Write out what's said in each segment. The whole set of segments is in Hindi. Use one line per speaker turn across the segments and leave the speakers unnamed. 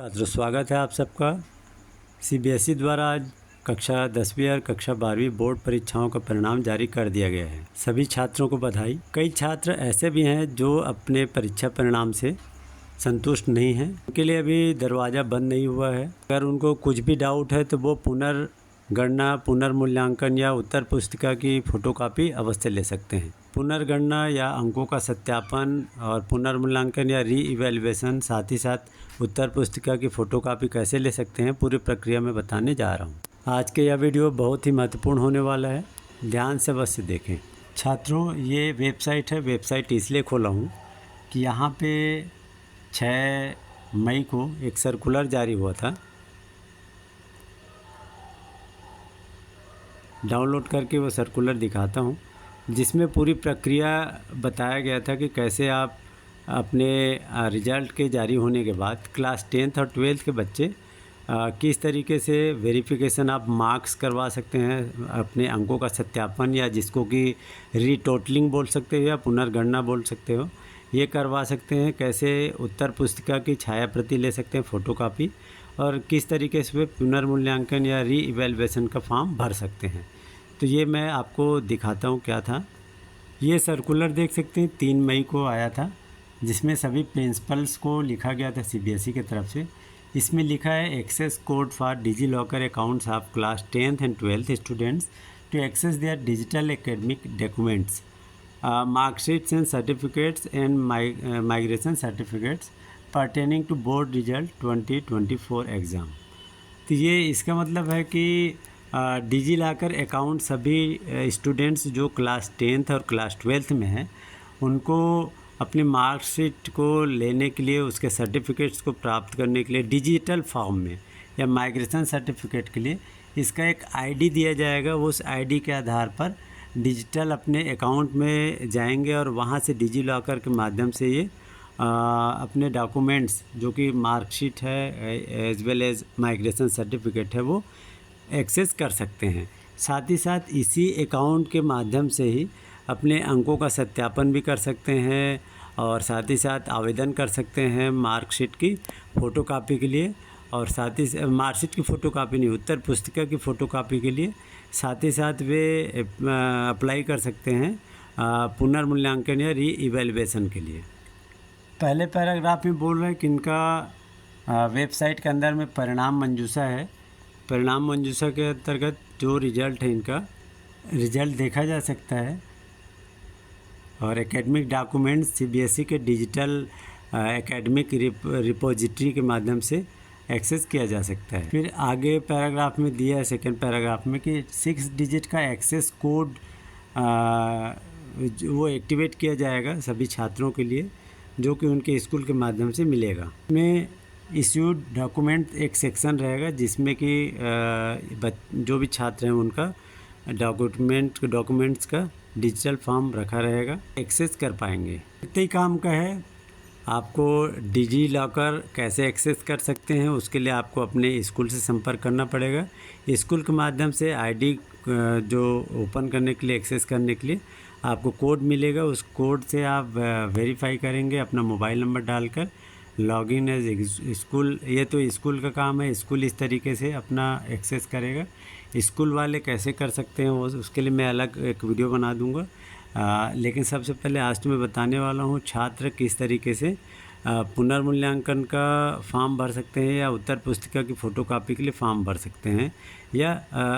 छात्रों, स्वागत है आप सबका। सीबीएसई द्वारा आज कक्षा 10वीं और कक्षा 12वीं बोर्ड परीक्षाओं का परिणाम जारी कर दिया गया है। सभी छात्रों को बधाई। कई छात्र ऐसे भी हैं जो अपने परीक्षा परिणाम से संतुष्ट नहीं हैं। उनके लिए अभी दरवाज़ा बंद नहीं हुआ है। अगर उनको कुछ भी डाउट है तो वो पुनर्गणना, पुनर्मूल्यांकन या उत्तर पुस्तिका की फ़ोटोकॉपी अवश्य ले सकते हैं। पुनर्गणना या अंकों का सत्यापन और पुनर्मूल्यांकन या री-इवैल्यूएशन, साथ ही साथ उत्तर पुस्तिका की फ़ोटोकॉपी कैसे ले सकते हैं, पूरी प्रक्रिया में बताने जा रहा हूँ। आज के यह वीडियो बहुत ही महत्वपूर्ण होने वाला है, ध्यान से अवश्य देखें। छात्रों, ये वेबसाइट है। वेबसाइट इसलिए खोला हूँ कि यहाँ पे 6 मई को एक सर्कुलर जारी हुआ था। डाउनलोड करके वो सर्कुलर दिखाता हूँ, जिसमें पूरी प्रक्रिया बताया गया था कि कैसे आप अपने रिज़ल्ट के जारी होने के बाद क्लास 10th और 12th के बच्चे किस तरीके से वेरिफिकेशन आप मार्क्स करवा सकते हैं, अपने अंकों का सत्यापन या जिसको कि रीटोटलिंग बोल सकते हो या पुनर्गणना बोल सकते हो, ये करवा सकते हैं। कैसे उत्तर पुस्तिका की छाया प्रति ले सकते हैं, फ़ोटोकॉपी, और किस तरीके से पुनर्मूल्यांकन या री इवैल्यूएशन का फॉर्म भर सकते हैं। तो ये मैं आपको दिखाता हूँ क्या था। ये सर्कुलर देख सकते हैं, 3 मई को आया था, जिसमें सभी प्रिंसिपल्स को लिखा गया था सीबीएसई की तरफ से। इसमें लिखा है access code for DigiLocker accounts of class 10th and 12th students to access their digital academic documents, marksheets and certificates and migration certificates pertaining to board result 2024 exam. तो ये इसका मतलब है कि डिजी लॉकर अकाउंट सभी स्टूडेंट्स जो क्लास 10th और क्लास 12th में हैं, उनको अपनी मार्कशीट को लेने के लिए, उसके सर्टिफिकेट्स को प्राप्त करने के लिए डिजिटल फॉर्म में या माइग्रेशन सर्टिफिकेट के लिए इसका एक आईडी दिया जाएगा। उस आईडी के आधार पर डिजिटल अपने अकाउंट में जाएंगे और वहाँ से डिजी लॉकर के माध्यम से ये अपने डॉक्यूमेंट्स जो कि मार्कशीट है as well as migration certificate है, वो एक्सेस कर सकते हैं। साथ ही साथ इसी अकाउंट के माध्यम से ही अपने अंकों का सत्यापन भी कर सकते हैं और साथ ही साथ आवेदन कर सकते हैं मार्कशीट की फ़ोटोकॉपी के लिए, और साथ ही मार्कशीट की फ़ोटोकॉपी नहीं, उत्तर पुस्तिका की फ़ोटोकॉपी के लिए। साथ ही साथ वे अप्लाई कर सकते हैं पुनर्मूल्यांकन या री इवैल्यूएशन के लिए। पहले पैराग्राफ में बोल रहे हैं कि इनका वेबसाइट के अंदर में परिणाम मंजूषा है। परिणाम मंजूषा के अंतर्गत जो रिज़ल्ट है, इनका रिज़ल्ट देखा जा सकता है और एकेडमिक डॉक्यूमेंट्स सीबीएसई के डिजिटल एकेडमिक रिपोजिटरी के माध्यम से एक्सेस किया जा सकता है। फिर आगे पैराग्राफ में दिया है, सेकेंड पैराग्राफ में, कि 6 डिजिट का एक्सेस कोड वो एक्टिवेट किया जाएगा सभी छात्रों के लिए, जो कि उनके स्कूल के माध्यम से मिलेगा। में इश्यूड डॉक्यूमेंट एक सेक्शन रहेगा जिसमें कि जो भी छात्र हैं उनका डॉक्यूमेंट्स का डिजिटल फॉर्म रखा रहेगा, एक्सेस कर पाएंगे। इतना ही काम का है। आपको डिजी लॉकर कैसे एक्सेस कर सकते हैं, उसके लिए आपको अपने स्कूल से संपर्क करना पड़ेगा। स्कूल के माध्यम से आईडी जो ओपन करने के लिए, एक्सेस करने के लिए आपको कोड मिलेगा। उस कोड से आप वेरीफाई करेंगे अपना मोबाइल नंबर डालकर, लॉगिन एज स्कूल। ये तो स्कूल का काम है, स्कूल इस तरीके से अपना एक्सेस करेगा। स्कूल वाले कैसे कर सकते हैं वो, उसके लिए मैं अलग एक वीडियो बना दूंगा। लेकिन सबसे पहले आज तो मैं बताने वाला हूँ छात्र किस तरीके से पुनर्मूल्यांकन का फॉर्म भर सकते हैं या उत्तर पुस्तिका की फ़ोटोकॉपी के लिए फॉर्म भर सकते हैं, या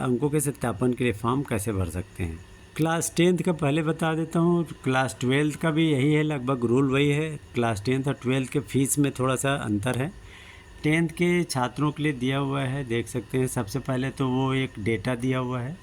अंकों के सत्यापन के लिए फॉर्म कैसे भर सकते हैं। क्लास 10th का पहले बता देता हूँ। क्लास 12th का भी यही है, लगभग रूल वही है। क्लास 10th और 12th के फ़ीस में थोड़ा सा अंतर है। 10th के छात्रों के लिए दिया हुआ है, देख सकते हैं। सबसे पहले तो वो एक डेटा दिया हुआ है,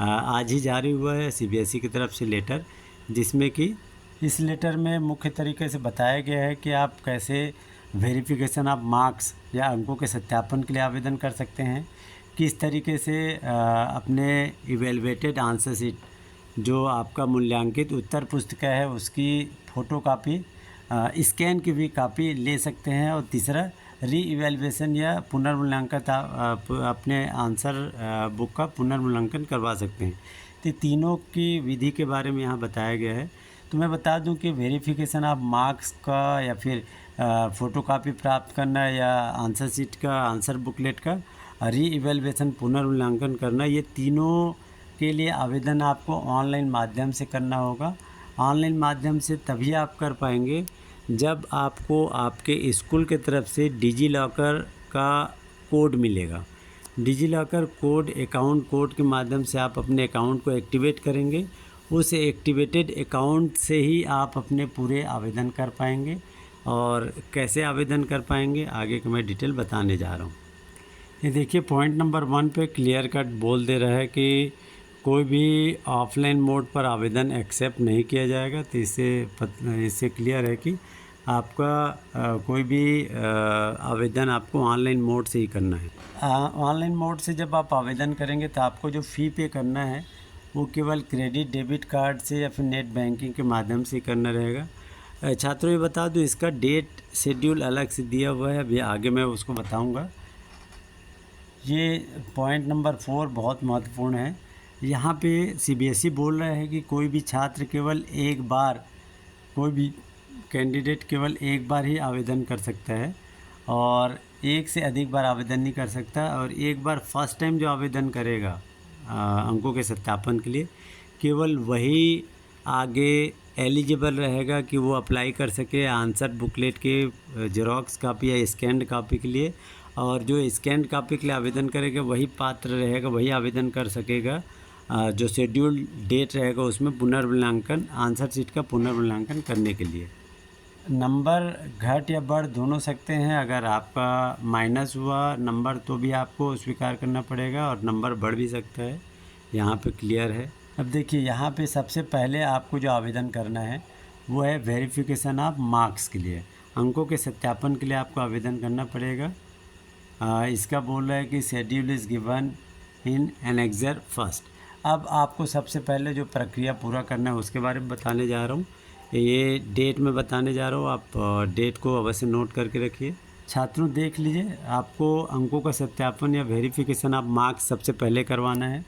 आज ही जारी हुआ है सीबीएसई की तरफ से लेटर, जिसमें कि इस लेटर में मुख्य तरीके से बताया गया है कि आप कैसे वेरिफिकेशन ऑफ मार्क्स या अंकों के सत्यापन के लिए आवेदन कर सकते हैं, किस तरीके से अपने इवेलुएटेड आंसर शीट, जो आपका मूल्यांकित उत्तर पुस्तिका है, उसकी फ़ोटोकॉपी, स्कैन की भी कापी ले सकते हैं, और तीसरा री इवैल्यूएशन या पुनर्मूल्यांकन अपने आंसर बुक का पुनर्मूल्यांकन करवा सकते हैं। तो तीनों की विधि के बारे में यहाँ बताया गया है। तो मैं बता दूं कि वेरिफिकेशन ऑफ मार्क्स का या फिर फ़ोटोकॉपी प्राप्त करना या आंसर शीट का, आंसर बुकलेट का री इवैल्यूएशन पुनर्मूल्यांकन करना, ये तीनों के लिए आवेदन आपको ऑनलाइन माध्यम से करना होगा। ऑनलाइन माध्यम से तभी आप कर पाएंगे जब आपको आपके स्कूल की तरफ से डिजी लॉकर का कोड मिलेगा। Digi locker code account code के माध्यम से आप अपने अकाउंट को एक्टिवेट करेंगे। उस एक्टिवेटेड अकाउंट से ही आप अपने पूरे आवेदन कर पाएंगे। और कैसे आवेदन कर पाएंगे आगे का मैं डिटेल बताने जा रहा हूँ। ये देखिए पॉइंट नंबर 1 पे क्लियर कट बोल दे रहा है कि कोई भी ऑफलाइन मोड पर आवेदन एक्सेप्ट नहीं किया जाएगा। तो इससे क्लियर है कि आपका कोई भी आवेदन आपको ऑनलाइन मोड से ही करना है। ऑनलाइन मोड से जब आप आवेदन करेंगे तो आपको जो फ़ी पे करना है वो केवल क्रेडिट डेबिट कार्ड से या फिर नेट बैंकिंग के माध्यम से करना रहेगा। छात्रों ये बता दूँ, इसका डेट शेड्यूल अलग से दिया हुआ है, अभी आगे मैं उसको बताऊँगा। ये पॉइंट नंबर 4 बहुत महत्वपूर्ण है। यहाँ पे सीबीएसई बोल रहा है कि कोई भी छात्र केवल एक बार, कोई भी कैंडिडेट केवल एक बार ही आवेदन कर सकता है और एक से अधिक बार आवेदन नहीं कर सकता। और एक बार फर्स्ट टाइम जो आवेदन करेगा अंकों के सत्यापन के लिए, केवल वही आगे एलिजिबल रहेगा कि वो अप्लाई कर सके आंसर बुकलेट के जेरोक्स कापी या स्कैन्ड कापी के लिए। और जो स्कैन्ड कापी के लिए आवेदन करेगा वही पात्र रहेगा, वही आवेदन कर सकेगा जो शेड्यूल डेट रहेगा उसमें पुनर्मूल्यांकन, आंसर शीट का पुनर्मूल्यांकन करने के लिए। नंबर घट या बढ़ दोनों सकते हैं। अगर आपका माइनस हुआ नंबर तो भी आपको स्वीकार करना पड़ेगा और नंबर बढ़ भी सकता है, यहाँ पे क्लियर है। अब देखिए यहाँ पे सबसे पहले आपको जो आवेदन करना है वो है वेरिफिकेशन ऑफ मार्क्स के लिए, अंकों के सत्यापन के लिए आपको आवेदन करना पड़ेगा। इसका बोल रहा है कि schedule is given in annexure first. अब आपको सबसे पहले जो प्रक्रिया पूरा करना है उसके बारे में बताने जा रहा हूँ। ये डेट में बताने जा रहा हूँ, आप डेट को अवश्य नोट करके रखिए। छात्रों देख लीजिए, आपको अंकों का सत्यापन या वेरिफिकेशन ऑफ मार्क्स सबसे पहले करवाना है।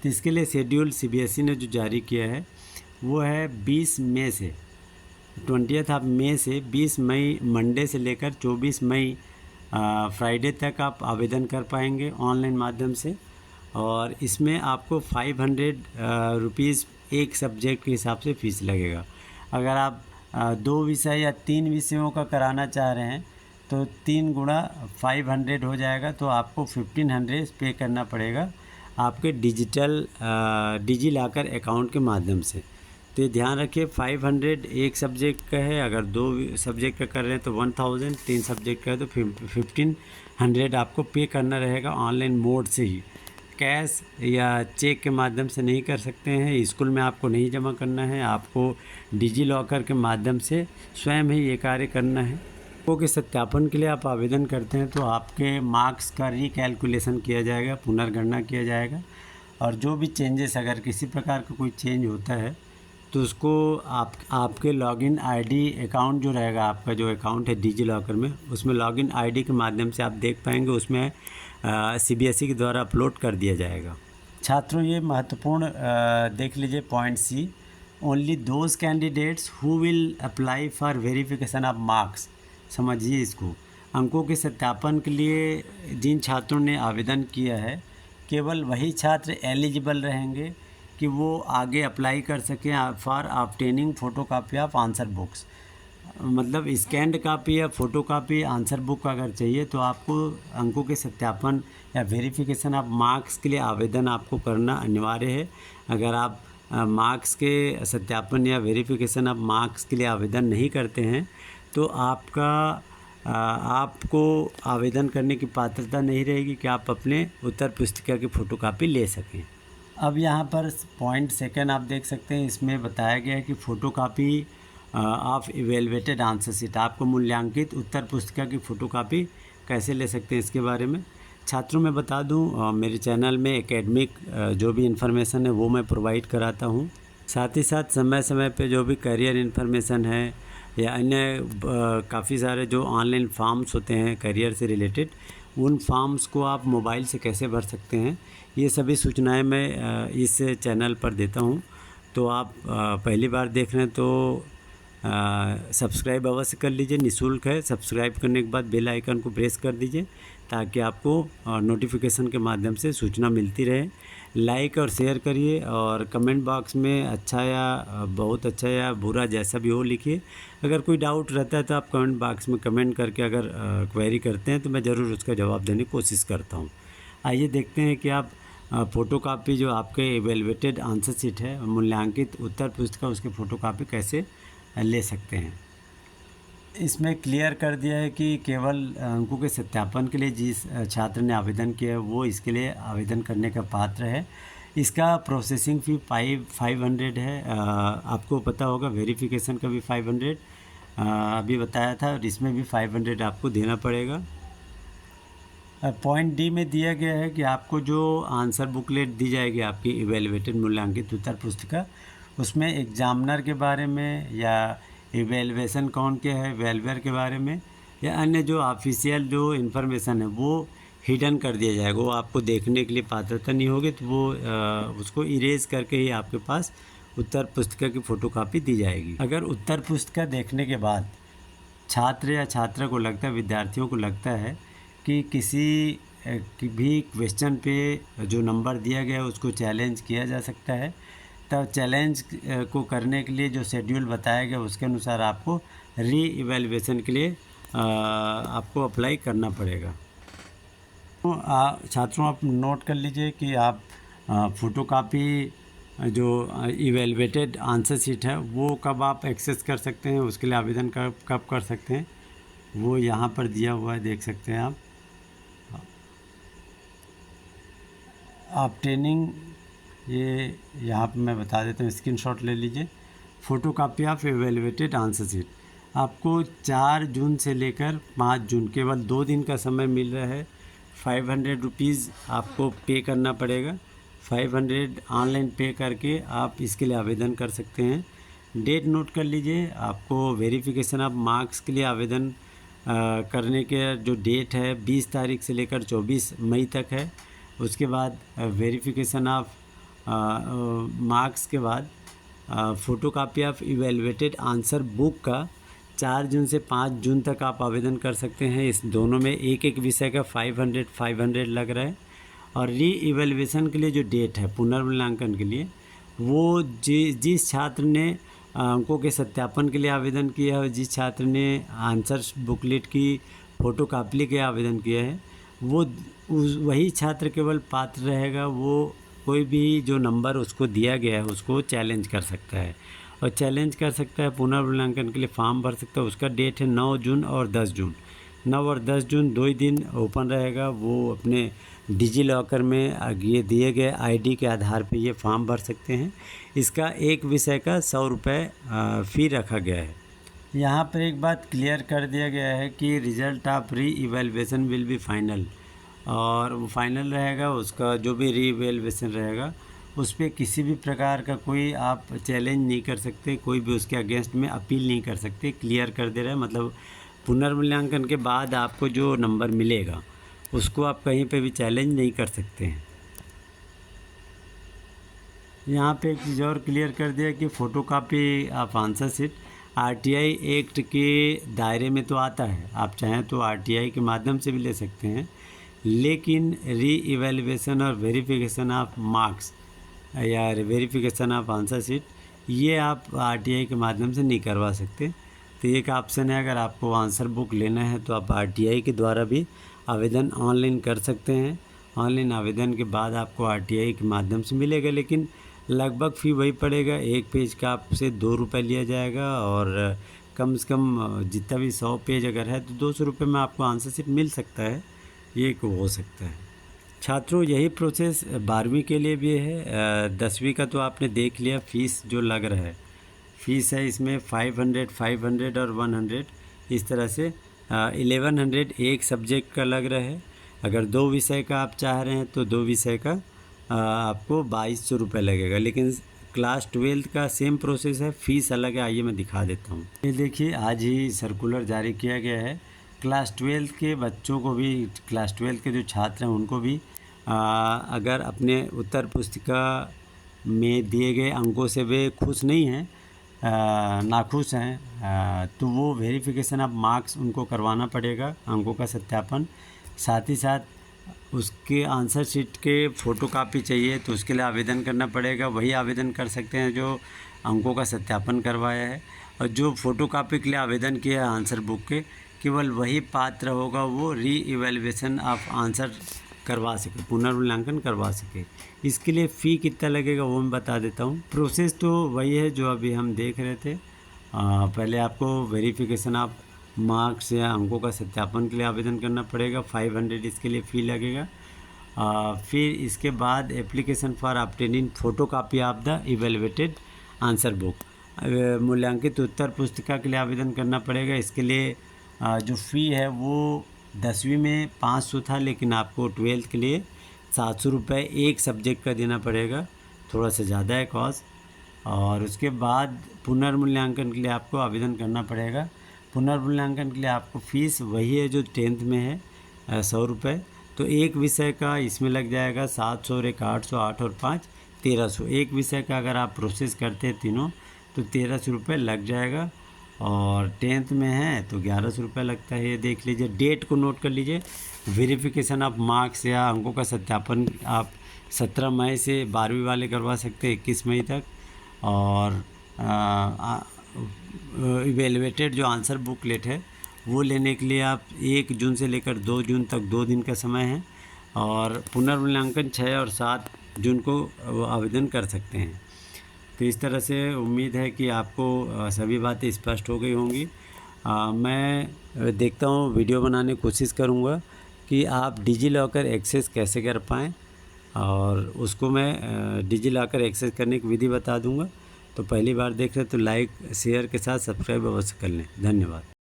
तो इसके लिए शेड्यूल सीबीएसई ने जो जारी किया है वो है 20 मई से 20 मई से 20 मई मंडे से लेकर 24 मई फ्राइडे तक आप आवेदन कर पाएंगे ऑनलाइन माध्यम से। और इसमें आपको 500 रुपीज़ एक सब्जेक्ट के हिसाब से फ़ीस लगेगा। अगर आप 2 विषय या 3 विषयों का कराना चाह रहे हैं तो 3 गुणा 500 हो जाएगा, तो आपको 1500 पे करना पड़ेगा आपके डिजी लॉकर अकाउंट के माध्यम से। तो ध्यान रखिए 500 एक सब्जेक्ट का है, अगर 2 सब्जेक्ट का कर रहे हैं तो 1000, 3 सब्जेक्ट का है तो 1500 आपको पे करना रहेगा ऑनलाइन मोड से ही। कैश या चेक के माध्यम से नहीं कर सकते हैं, स्कूल में आपको नहीं जमा करना है, आपको डिजी लॉकर के माध्यम से स्वयं ही ये कार्य करना है। अंकों के सत्यापन के लिए आप आवेदन करते हैं तो आपके मार्क्स का रिकैलकुलेशन किया जाएगा, पुनर्गणना किया जाएगा। और जो भी चेंजेस, अगर किसी प्रकार का कोई चेंज होता है तो उसको आपके लॉगिन आईडी अकाउंट जो रहेगा, आपका जो अकाउंट है डिजी लॉकर में, उसमें लॉगिन आईडी के माध्यम से आप देख पाएंगे, उसमें सीबीएसई के द्वारा अपलोड कर दिया जाएगा। छात्रों ये महत्वपूर्ण देख लीजिए point C, only those candidates who will apply for verification of marks. समझिए इसको, अंकों के सत्यापन के लिए जिन छात्रों ने आवेदन किया है केवल वही छात्र एलिजिबल रहेंगे कि वो आगे अप्लाई कर सकें for obtaining photocopy of answer books. मतलब स्कैन्ड कापी या फ़ोटो कापी आंसर बुक अगर चाहिए तो आपको अंकों के सत्यापन या वेरिफिकेशन ऑफ मार्क्स के लिए आवेदन आपको करना अनिवार्य है। अगर आप मार्क्स के सत्यापन या वेरिफिकेशन ऑफ मार्क्स के लिए आवेदन नहीं करते हैं तो आपको आवेदन करने की पात्रता नहीं रहेगी कि आप अपने उत्तर पुस्तिका की फ़ोटोकॉपी ले सकें। अब यहाँ पर पॉइंट सेकंड आप देख सकते हैं, इसमें बताया गया है कि photocopy of evaluated answer sheet, आपको मूल्यांकित उत्तर पुस्तिका की फ़ोटोकॉपी कैसे ले सकते हैं इसके बारे में। छात्रों मैं बता दूं, मेरे चैनल में एकेडमिक जो भी इन्फॉर्मेशन है वो मैं प्रोवाइड कराता हूं। साथ ही साथ समय समय पे जो भी करियर इन्फॉर्मेशन है या अन्य काफ़ी सारे जो ऑनलाइन फॉर्म्स होते हैं करियर से रिलेटेड, उन फॉर्म्स को आप मोबाइल से कैसे भर सकते हैं, ये सभी सूचनाएं मैं इस चैनल पर देता हूं। तो आप पहली बार देख रहे हैं तो सब्सक्राइब अवश्य कर लीजिए, निःशुल्क है। सब्सक्राइब करने के बाद बेल आइकन को प्रेस कर दीजिए ताकि आपको नोटिफिकेशन के माध्यम से सूचना मिलती रहे। लाइक और शेयर करिए और कमेंट बॉक्स में अच्छा या बहुत अच्छा या बुरा जैसा भी हो लिखिए। अगर कोई डाउट रहता है तो आप कमेंट बॉक्स में कमेंट करके अगर क्वेरी करते हैं तो मैं ज़रूर उसका जवाब देने की कोशिश करता हूँ। आइए देखते हैं कि आप फ़ोटोकॉपी जो आपके इवेलुएटेड आंसर शीट है, मूल्यांकित उत्तर पुस्तिका, उसकी फ़ोटोकॉपी कैसे ले सकते हैं। इसमें क्लियर कर दिया है कि केवल अंकों के सत्यापन के लिए जिस छात्र ने आवेदन किया है वो इसके लिए आवेदन करने का पात्र है। इसका प्रोसेसिंग फ़ी 500 है। आपको पता होगा वेरिफिकेशन का भी 500 अभी बताया था, और इसमें भी 500 आपको देना पड़ेगा। पॉइंट डी में दिया गया है कि आपको जो आंसर बुकलेट दी जाएगी आपकी इवेलुएटेड मूल्यांकित उत्तर पुस्तिका, उसमें एग्जामिनर के बारे में या इवेलुएशन कौन के है, वेलवेयर के बारे में या अन्य जो ऑफिशियल जो इन्फॉर्मेशन है वो हिडन कर दिया जाएगा। वो आपको देखने के लिए पात्रता नहीं होगी, तो वो उसको इरेज करके ही आपके पास उत्तर पुस्तिका की फ़ोटोकॉपी दी जाएगी। अगर उत्तर पुस्तिका देखने के बाद छात्र या छात्रा को लगता है, विद्यार्थियों को लगता है कि किसी भी क्वेश्चन पे जो नंबर दिया गया है उसको चैलेंज किया जा सकता है, तब चैलेंज को करने के लिए जो शेड्यूल बताया गया उसके अनुसार आपको री इवैल्यूएशन के लिए आपको अप्लाई करना पड़ेगा। तो छात्रों आप नोट कर लीजिए कि आप फ़ोटोकॉपी जो इवैल्यूएटेड आंसर शीट है वो कब आप एक्सेस कर सकते हैं, उसके लिए आवेदन कब कर सकते हैं, वो यहाँ पर दिया हुआ है, देख सकते हैं आप ट्रेनिंग, ये यहाँ पर मैं बता देता हूँ, स्क्रीनशॉट ले लीजिए। Photocopy of evaluated answer sheet आपको 4 जून से लेकर 5 जून, केवल 2 दिन का समय मिल रहा है। 500 रुपीज़ आपको पे करना पड़ेगा। 500 ऑनलाइन पे करके आप इसके लिए आवेदन कर सकते हैं। डेट नोट कर लीजिए, आपको वेरिफिकेशन ऑफ मार्क्स के लिए आवेदन करने के जो डेट है 20 तारीख से लेकर 24 मई तक है। उसके बाद वेरिफिकेशन ऑफ मार्क्स के बाद photocopy of evaluated answer book का 4 जून से 5 जून तक आप आवेदन कर सकते हैं। इस दोनों में एक एक विषय का 500 लग रहा है। और री इवैल्यूएशन के लिए जो डेट है पुनर्मूल्यांकन के लिए, वो जिस छात्र ने अंकों के सत्यापन के लिए आवेदन किया है और जिस छात्र ने आंसर बुकलेट की फ़ोटोकॉपी के लिए आवेदन किया है वो वही छात्र केवल पात्र रहेगा। वो कोई भी जो नंबर उसको दिया गया है उसको चैलेंज कर सकता है, और चैलेंज कर सकता है, पुनर्मूल्यांकन के लिए फॉर्म भर सकता है। उसका डेट है 9 जून और 10 जून। 9 और 10 जून 2 ही दिन ओपन रहेगा। वो अपने डिजी लॉकर में ये दिए गए आईडी के आधार पे ये फॉर्म भर सकते हैं। इसका एक विषय का 100 रुपये फ़ी रखा गया है। यहाँ पर एक बात क्लियर कर दिया गया है कि रिज़ल्ट ऑफ री इवैल्यूएशन विल बी फाइनल, और वो फाइनल रहेगा। उसका जो भी री इवैल्यूएशन रहेगा उस पर किसी भी प्रकार का कोई आप चैलेंज नहीं कर सकते, कोई भी उसके अगेंस्ट में अपील नहीं कर सकते। क्लियर कर दे रहा है, मतलब पुनर्मूल्यांकन के बाद आपको जो नंबर मिलेगा उसको आप कहीं पे भी चैलेंज नहीं कर सकते हैं। यहाँ पे एक चीज़ और क्लियर कर दिया कि photocopy of answer sheet RTI act के दायरे में तो आता है। आप चाहें तो आरटीआई के माध्यम से भी ले सकते हैं, लेकिन री इवैल्यूएशन और वेरिफिकेशन ऑफ मार्क्स या वेरिफिकेशन ऑफ आंसर शीट ये आप आरटीआई के माध्यम से नहीं करवा सकते। तो एक ऑप्शन है, अगर आपको आंसर बुक लेना है तो आप आरटीआई के द्वारा भी आवेदन ऑनलाइन कर सकते हैं। ऑनलाइन आवेदन के बाद आपको आरटीआई के माध्यम से मिलेगा, लेकिन लगभग फ़ी वही पड़ेगा। एक पेज का आपसे 2 रुपये लिया जाएगा, और कम से कम जितना भी 100 पेज अगर है तो 200 रुपये में आपको आंसर शीट मिल सकता है। ये हो सकता है। छात्रों यही प्रोसेस 12वीं के लिए भी है। 10वीं का तो आपने देख लिया, फ़ीस जो लग रहा है, फ़ीस है इसमें 500 और 100, इस तरह से 1100 एक सब्जेक्ट का लग रहा है। अगर 2 विषय का आप चाह रहे हैं तो 2 विषय का आपको 2200 रुपये लगेगा। लेकिन क्लास 12 का सेम प्रोसेस है, फ़ीस अलग है। आइए मैं दिखा देता हूँ। ये देखिए, आज ही सर्कुलर जारी किया गया है। क्लास 12 के बच्चों को भी, क्लास 12 के जो छात्र हैं उनको भी अगर अपने उत्तर पुस्तिका में दिए गए अंकों से वे खुश नहीं हैं नाखुश हैं तो वो वेरिफिकेशन ऑफ मार्क्स उनको करवाना पड़ेगा, अंकों का सत्यापन। साथ ही साथ उसके आंसर शीट के फ़ोटोकॉपी चाहिए तो उसके लिए आवेदन करना पड़ेगा। वही आवेदन कर सकते हैं जो अंकों का सत्यापन करवाया है, और जो फ़ोटोकॉपी के लिए आवेदन किया है आंसर बुक के, केवल वही पात्र होगा वो री इवैल्यूएशन ऑफ आंसर करवा सके, पुनर्मूल्यांकन करवा सके। इसके लिए फ़ी कितना लगेगा वो मैं बता देता हूँ। प्रोसेस तो वही है जो अभी हम देख रहे थे। पहले आपको वेरिफिकेशन ऑफ मार्क्स या अंकों का सत्यापन के लिए आवेदन करना पड़ेगा, 500 इसके लिए फ़ी लगेगा। फिर इसके बाद application for obtaining photocopy of the evaluated answer book, मूल्यांकित उत्तर पुस्तिका के लिए आवेदन करना पड़ेगा। इसके लिए जो फ़ी है वो 10वीं में 500 था, लेकिन आपको 12th के लिए 700 रुपये एक सब्जेक्ट का देना पड़ेगा, थोड़ा सा ज़्यादा है कॉस्ट। और उसके बाद पुनर्मूल्यांकन के लिए आपको आवेदन करना पड़ेगा। पुनर्मूल्यांकन के लिए आपको फ़ीस वही है जो 10th में है, 100 रुपये। तो एक विषय का इसमें लग जाएगा 700 और एक 800, 8 और 5 1300। एक विषय का अगर आप प्रोसेस करते हैं तीनों तो 1300 रुपये लग जाएगा। और 10th में है तो 1100 रुपये लगता है। ये देख लीजिए, डेट को नोट कर लीजिए। वेरिफिकेशन ऑफ मार्क्स या अंकों का सत्यापन आप 17 मई से 12वीं वाले करवा सकते हैं 21 मई तक। और इवेलुएटेड जो आंसर बुकलेट है वो लेने के लिए आप 1 जून से लेकर 2 जून तक 2 दिन का समय है। और पुनर्मूल्यांकन 6 और 7 जून को आवेदन कर सकते हैं। तो इस तरह से उम्मीद है कि आपको सभी बातें स्पष्ट हो गई होंगी। मैं देखता हूँ, वीडियो बनाने की कोशिश करूँगा कि आप डिजिलॉकर एक्सेस कैसे कर पाएँ, और उसको मैं डिजिलॉकर एक्सेस करने की विधि बता दूँगा। तो पहली बार देख रहे तो लाइक शेयर के साथ सब्सक्राइब अवश्य कर लें। धन्यवाद।